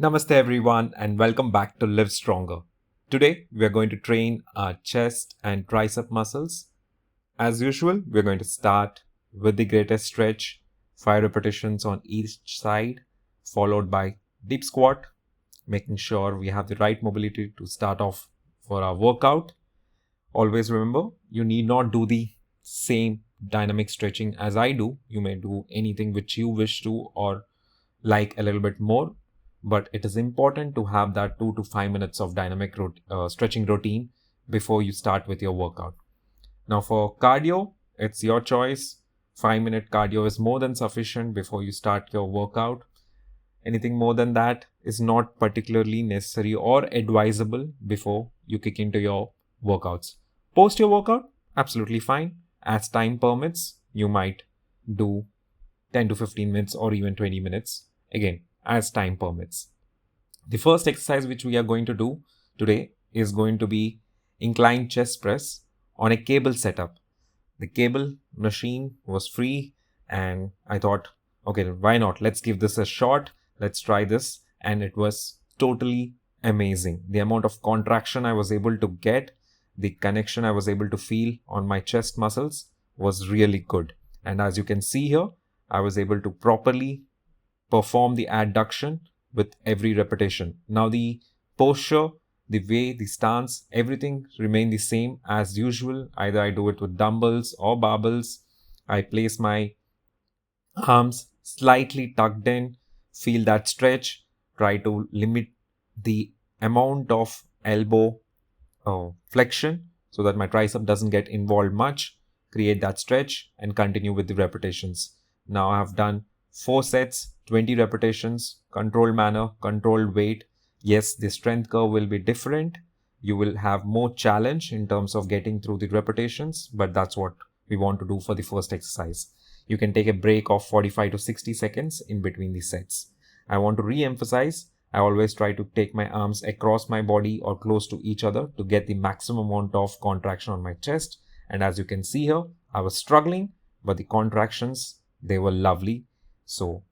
Namaste everyone and welcome back to LiveStronger. Today we are going to train our chest and tricep muscles. As usual, we are going to start with the greatest stretch, 5 repetitions on each side, followed by deep squat, making sure we have the right mobility to start off for our workout. Always remember, you need not do the same dynamic stretching as I do. You may do anything which you wish to or like a little bit more, but it is important to have that 2 to 5 minutes of dynamic stretching routine before you start with your workout. Now for cardio, it's your choice. 5-minute cardio is more than sufficient before you start your workout. Anything more than that is not particularly necessary or advisable before you kick into your workouts. Post your workout, absolutely fine. As time permits, you might do 10 to 15 minutes or even 20 minutes. Again, as time permits. The first exercise which we are going to do today is going to be incline chest press on a cable setup. The cable machine was free and I thought, okay, why not? Let's give this a shot. Let's try this. And it was totally amazing. The amount of contraction I was able to get, the connection I was able to feel on my chest muscles was really good. And as you can see here, I was able to properly perform the adduction with every repetition. Now the posture, the way, the stance, everything remain the same as usual. Either I do it with dumbbells or barbells. I place my arms slightly tucked in, feel that stretch, try to limit the amount of elbow flexion so that my tricep doesn't get involved much, create that stretch and continue with the repetitions. Now I have done 4 sets, 20 repetitions, controlled manner, controlled weight. Yes, the strength curve will be different. You will have more challenge in terms of getting through the repetitions, but that's what we want to do for the first exercise. You can take a break of 45 to 60 seconds in between the sets. I want to re-emphasize, I always try to take my arms across my body or close to each other to get the maximum amount of contraction on my chest. And as you can see here, I was struggling, but the contractions, they were lovely. So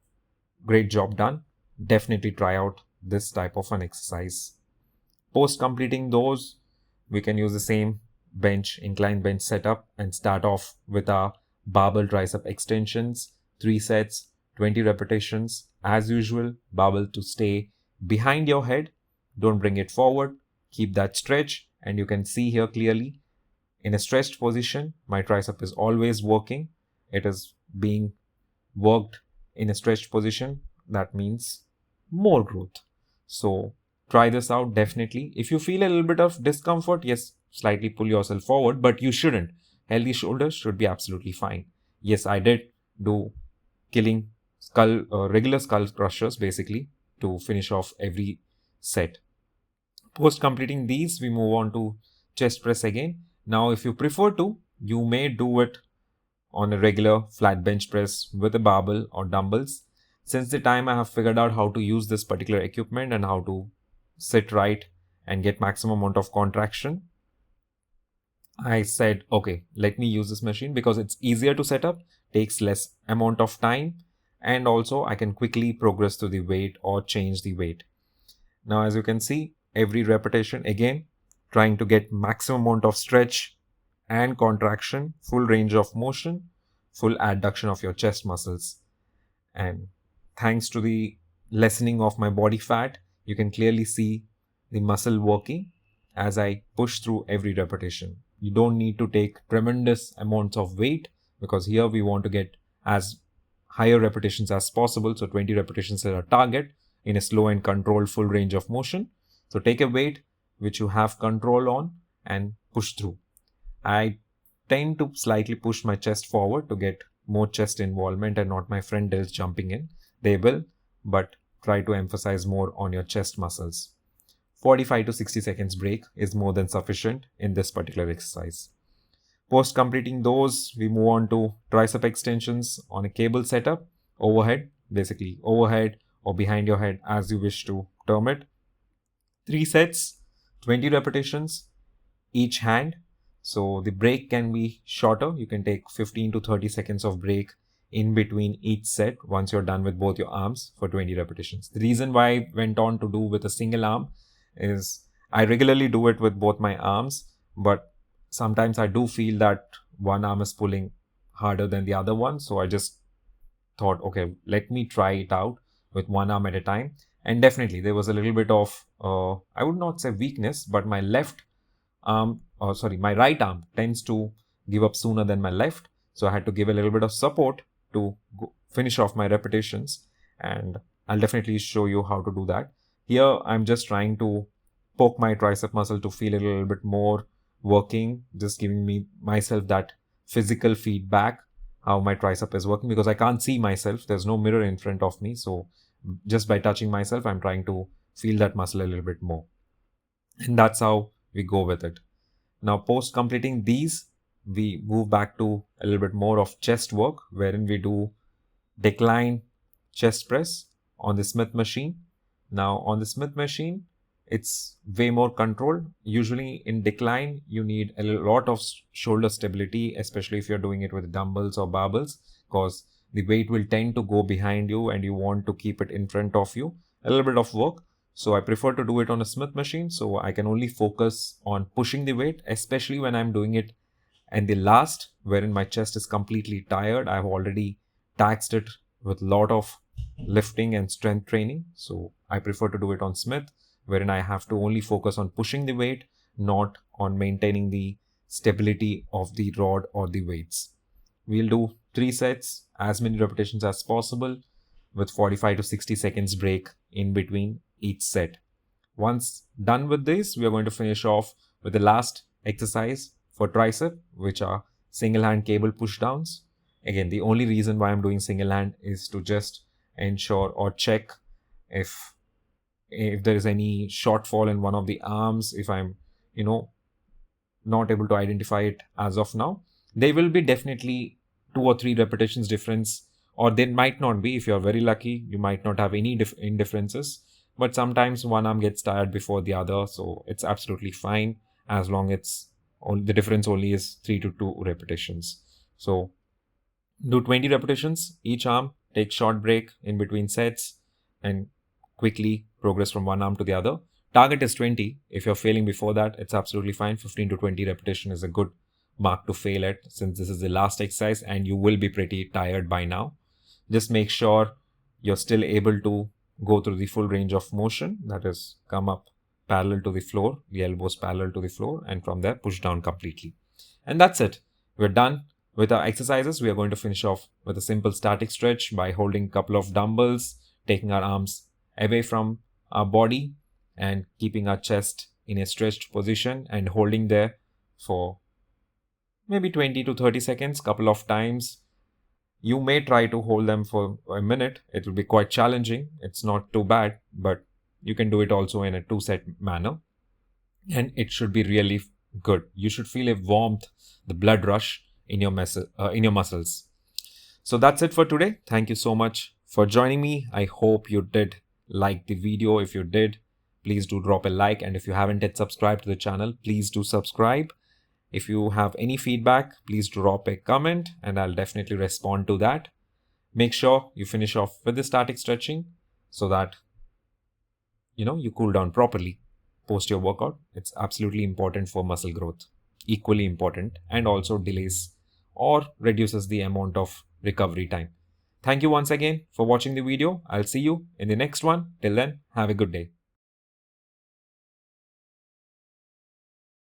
great job done. Definitely try out this type of an exercise. Post completing those, we can use the same incline bench setup and start off with our barbell tricep extensions, 3 sets, 20 repetitions. As usual, barbell to stay behind your head. Don't bring it forward. Keep that stretch and you can see here clearly in a stretched position, my tricep is always working. It is being worked in a stretched position. That means more growth. So try this out definitely. If you feel a little bit of discomfort, yes, slightly pull yourself forward, but you shouldn't. Healthy shoulders should be absolutely fine. Yes, I did do killing regular skull crushers basically to finish off every set. Post completing these, we move on to chest press again. Now, if you prefer to, you may do it on a regular flat bench press with a barbell or dumbbells. Since the time I have figured out how to use this particular equipment and how to sit right and get maximum amount of contraction, I said, okay, let me use this machine because it's easier to set up, takes less amount of time, and also I can quickly progress to the weight or change the weight. Now, as you can see, every repetition again, trying to get maximum amount of stretch and contraction, full range of motion, full adduction of your chest muscles. And thanks to the lessening of my body fat, you can clearly see the muscle working as I push through every repetition. You don't need to take tremendous amounts of weight because here we want to get as higher repetitions as possible. So 20 repetitions is our target in a slow and controlled full range of motion. So take a weight which you have control on and push through. I tend to slightly push my chest forward to get more chest involvement and not my front delts jumping in. They will, but try to emphasize more on your chest muscles. 45 to 60 seconds break is more than sufficient in this particular exercise. Post completing those, we move on to tricep extensions on a cable setup, overhead, basically overhead or behind your head as you wish to term it. 3 sets, 20 repetitions, each hand. So the break can be shorter. You can take 15 to 30 seconds of break in between each set once you're done with both your arms for 20 repetitions. The reason why I went on to do with a single arm is I regularly do it with both my arms, but sometimes I do feel that one arm is pulling harder than the other one. So I just thought, okay, let me try it out with one arm at a time. And definitely there was a little bit of, I would not say weakness, but my my right arm tends to give up sooner than my left. So I had to give a little bit of support to finish off my repetitions. And I'll definitely show you how to do that. Here, I'm just trying to poke my tricep muscle to feel a little bit more working, just giving me myself that physical feedback, how my tricep is working, because I can't see myself. There's no mirror in front of me. So just by touching myself, I'm trying to feel that muscle a little bit more. And that's how we go with it. Now, post completing these, we move back to a little bit more of chest work, wherein we do decline chest press on the Smith machine. Now, on the Smith machine, it's way more controlled. Usually in decline, you need a lot of shoulder stability, especially if you're doing it with dumbbells or barbells, because the weight will tend to go behind you and you want to keep it in front of you. A little bit of work. So I prefer to do it on a Smith machine, so I can only focus on pushing the weight, especially when I'm doing it. And the last, wherein my chest is completely tired, I've already taxed it with a lot of lifting and strength training. So I prefer to do it on Smith, wherein I have to only focus on pushing the weight, not on maintaining the stability of the rod or the weights. We'll do 3 sets, as many repetitions as possible, with 45 to 60 seconds break in between each set. Once done with this, we are going to finish off with the last exercise for tricep, which are single hand cable pushdowns. Again, the only reason why I'm doing single hand is to just ensure or check if there is any shortfall in one of the arms, if I'm, not able to identify it as of now. There will be definitely 2 or 3 repetitions difference, or there might not be. If you're very lucky, you might not have any indifferences. But sometimes one arm gets tired before the other, so it's absolutely fine as long as the difference only is 3 to 2 repetitions. So do 20 repetitions each arm, take short break in between sets, and quickly progress from one arm to the other. Target is 20. If you're failing before that, it's absolutely fine. 15 to 20 repetition is a good mark to fail at, since this is the last exercise and you will be pretty tired by now. Just make sure you're still able to go through the full range of motion, that is, come up parallel to the floor, the elbows parallel to the floor, and from there push down completely. And that's it. We're done with our exercises. We are going to finish off with a simple static stretch by holding a couple of dumbbells, taking our arms away from our body and keeping our chest in a stretched position and holding there for maybe 20 to 30 seconds, couple of times. You may try to hold them for a minute. It will be quite challenging. It's not too bad, but you can do it also in a 2-set manner. And it should be really good. You should feel a warmth, the blood rush in your muscles. So that's it for today. Thank you so much for joining me. I hope you did like the video. If you did, please do drop a like. And if you haven't yet subscribed to the channel, please do subscribe. If you have any feedback, please drop a comment and I'll definitely respond to that. Make sure you finish off with the static stretching so that you cool down properly post your workout. It's absolutely important for muscle growth, equally important, and also delays or reduces the amount of recovery time. Thank you once again for watching the video. I'll see you in the next one. Till then, have a good day.